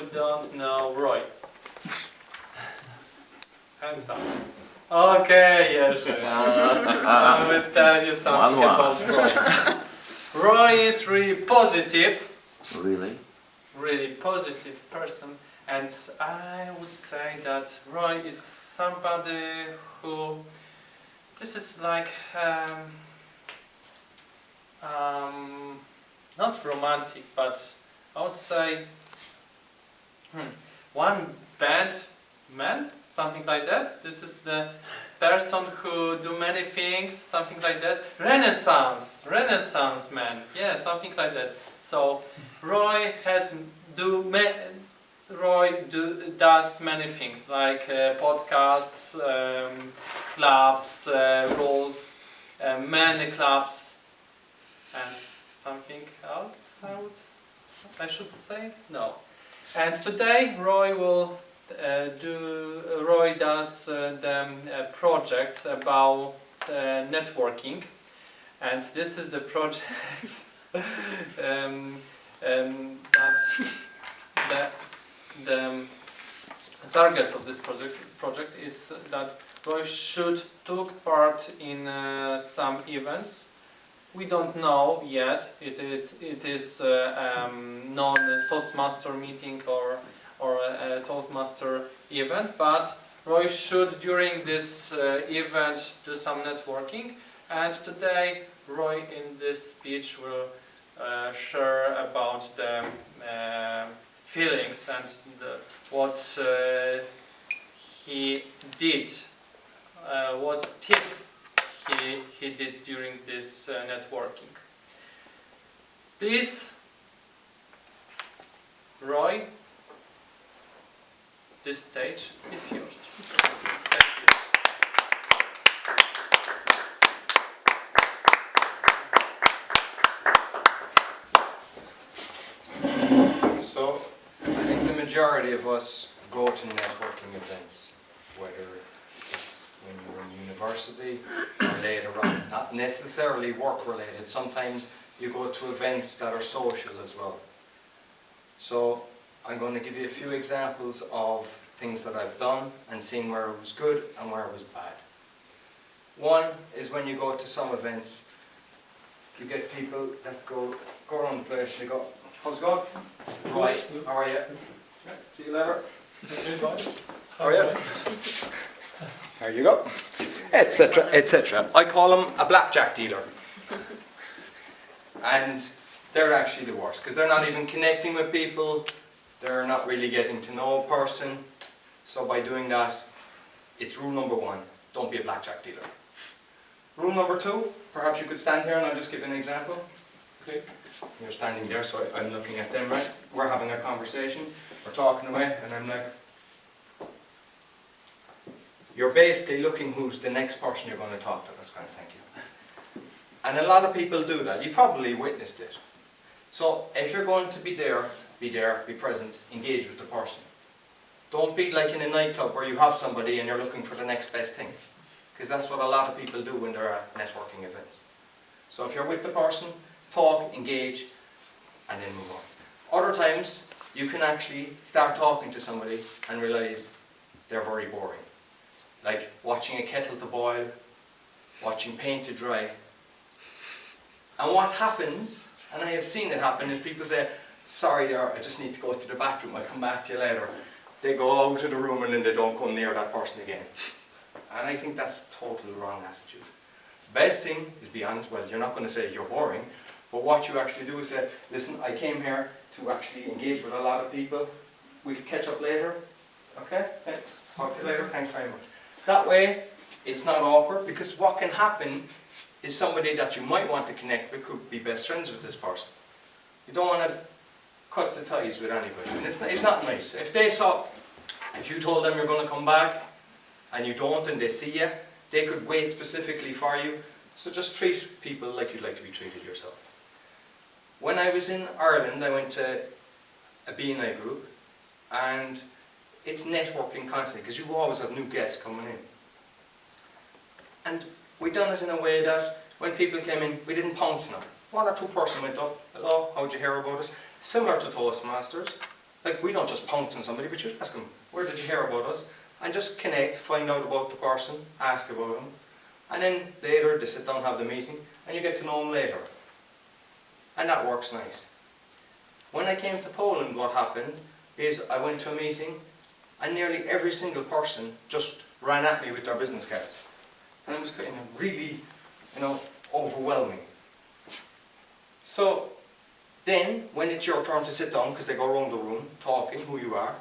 who don't know Roy? Hands up. Okay, yes. I will tell you something about Roy. Roy is really positive. Really positive person, and I would say that Roy is somebody who, this is like not romantic, but I would say one bad man, something like that. This is the person who do many things, something like that. Renaissance man, yeah, something like that. So Roy does many things like podcasts, clubs, rules, many clubs, and something else. I should say no. And today Roy does the project about networking, and this is the project that the targets of this project is that Roy should take part in some events. We don't know yet. It is non-Toastmaster meeting or a Toastmaster event, but Roy should during this event do some networking, and today Roy in this speech will share about the feelings and what he did, what tips he did during this networking. Please, Roy, this stage is yours. Thank you. So, I think the majority of us go to networking events, whether it's when you're in university or later on, not necessarily work related. Sometimes you go to events that are social as well. So I'm going to give you a few examples of things that I've done and seen where it was good and where it was bad. One is when you go to some events, you get people that go around the place and they go, "How's it going? Right, how are you? See you later. How are you? There you go." Etc, etc. I call them a blackjack dealer. And they're actually the worst, because they're not even connecting with people, they're not really getting to know a person. So by doing that, it's rule number one, don't be a blackjack dealer. Rule number two, perhaps you could stand here and I'll just give you an example. Okay. You're standing there, so I'm looking at them, right? We're having a conversation, we're talking away, and I'm like, you're basically looking who's the next person you're going to talk to. That's kind of thank you. And a lot of people do that. You probably witnessed it. So if you're going to be there, be present, engage with the person. Don't be like in a nightclub where you have somebody and you're looking for the next best thing. Because that's what a lot of people do when they're at networking events. So if you're with the person, talk, engage, and then move on. Other times, you can actually start talking to somebody and realize they're very boring. Like watching a kettle to boil, watching paint to dry. And what happens, and I have seen it happen, is people say, "Sorry there, I just need to go to the bathroom, I'll come back to you later." They go out of the room and then they don't go near that person again. And I think that's totally wrong attitude. Best thing is be honest. Well, you're not going to say you're boring, but what you actually do is say, "Listen, I came here to actually engage with a lot of people. We'll catch up later. Okay? Talk to you later. Thanks very much." That way, it's not awkward, because what can happen is somebody that you might want to connect with could be best friends with this person. You don't want to cut the ties with anybody. And it's not nice. If you told them you're going to come back and you don't and they see you, they could wait specifically for you. So just treat people like you'd like to be treated yourself. When I was in Ireland, I went to a B&I group, and it's networking constantly, because you always have new guests coming in. And we done it in a way that when people came in, we didn't pounce on them. One or two person went up, "Hello, how'd you hear about us?" Similar to Toastmasters, Like, we don't just pounce on somebody, but you ask them, where did you hear about us? And just connect, find out about the person, ask about them. And then later they sit down and have the meeting, and you get to know them later. And that works nice. When I came to Poland, what happened is I went to a meeting, and nearly every single person just ran at me with their business cards. And it was kind of really, overwhelming. So then, when it's your turn to sit down, because they go around the room talking who you are,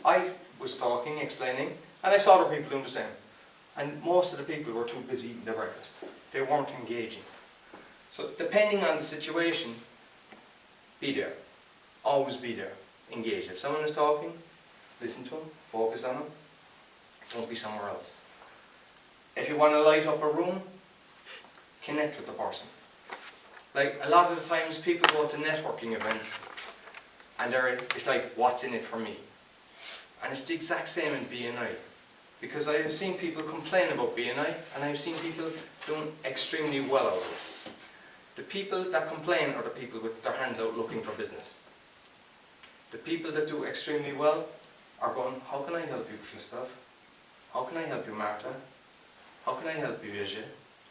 I was talking, explaining, and I saw other people doing the same. And most of the people were too busy eating their breakfast. They weren't engaging. So depending on the situation, be there. Always be there. Engage. If someone is talking, listen to them, focus on them. Don't be somewhere else. If you want to light up a room, connect with the person. Like, a lot of the times people go to networking events and it's like, what's in it for me? And it's the exact same in BNI. Because I have seen people complain about BNI, and I've seen people doing extremely well out of it. The people that complain are the people with their hands out looking for business. The people that do extremely well are going, how can I help you, Krzysztof? How can I help you, Marta? How can I help you, Jerzy?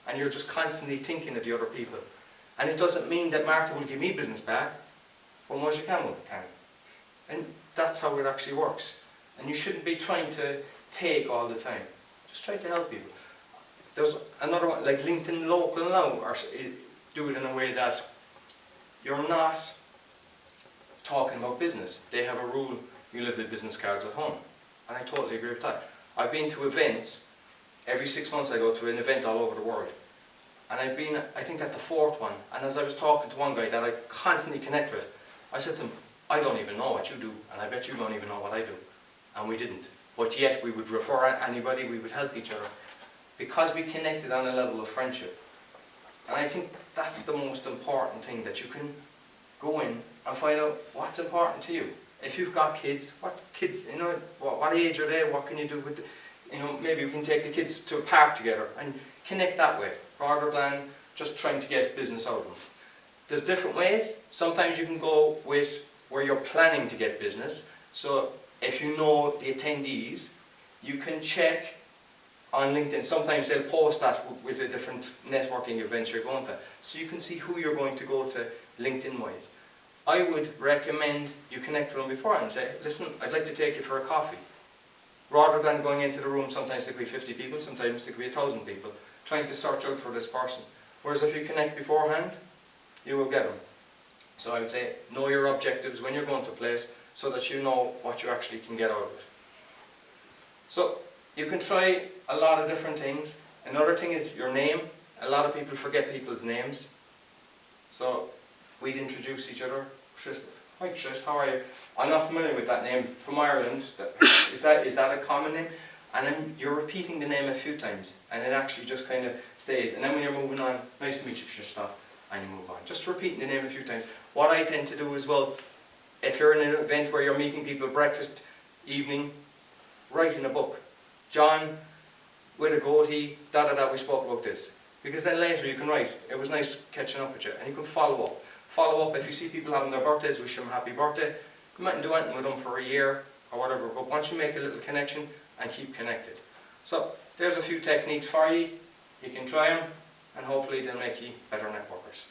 And you're just constantly thinking of the other people. And it doesn't mean that Marta will give me business back, but Moja can. And that's how it actually works. And you shouldn't be trying to take all the time. Just try to help people. There's another one, like LinkedIn Local now, or do it in a way that you're not talking about business. They have a rule, you leave the business cards at home. And I totally agree with that. I've been to events, every 6 months I go to an event all over the world. And I've been, I think, at the 4th one. And as I was talking to one guy that I constantly connect with, I said to him, I don't even know what you do, and I bet you don't even know what I do. And we didn't. But yet we would refer anybody, we would help each other. Because we connected on a level of friendship. And I think that's the most important thing, that you can go in and find out what's important to you. If you've got kids, what kids, what age are they, what can you do with, maybe we can take the kids to a park together and connect that way, rather than just trying to get business out of them. There's different ways. Sometimes you can go with where you're planning to get business. So if you know the attendees, you can check on LinkedIn. Sometimes they'll post that with a different networking events you're going to. So you can see who you're going to go to LinkedIn-wise. I would recommend you connect with them before and say, listen, I'd like to take you for a coffee. Rather than going into the room, sometimes there could be 50 people, sometimes there could be 1,000 people, trying to search out for this person. Whereas if you connect beforehand, you will get them. So I would say, know your objectives when you're going to a place, so that you know what you actually can get out of it. So you can try a lot of different things. Another thing is your name. A lot of people forget people's names. So we'd introduce each other. Krzysztof. Hi Chris, how are you? I'm not familiar with that name. From Ireland. Is that a common name? And then you're repeating the name a few times, and it actually just kind of stays. And then when you're moving on, nice to meet you, Krzysztof, and you move on. Just repeating the name a few times. What I tend to do as well, if you're in an event where you're meeting people, breakfast, evening, write in a book. John, with a goatee, we spoke about this. Because then later you can write, it was nice catching up with you, and you can follow up. Follow up, if you see people having their birthdays, wish them happy birthday. You mightn't do anything with them for a year or whatever, but once you make a little connection and keep connected. So there's a few techniques for you. You can try them, and hopefully they'll make you better networkers.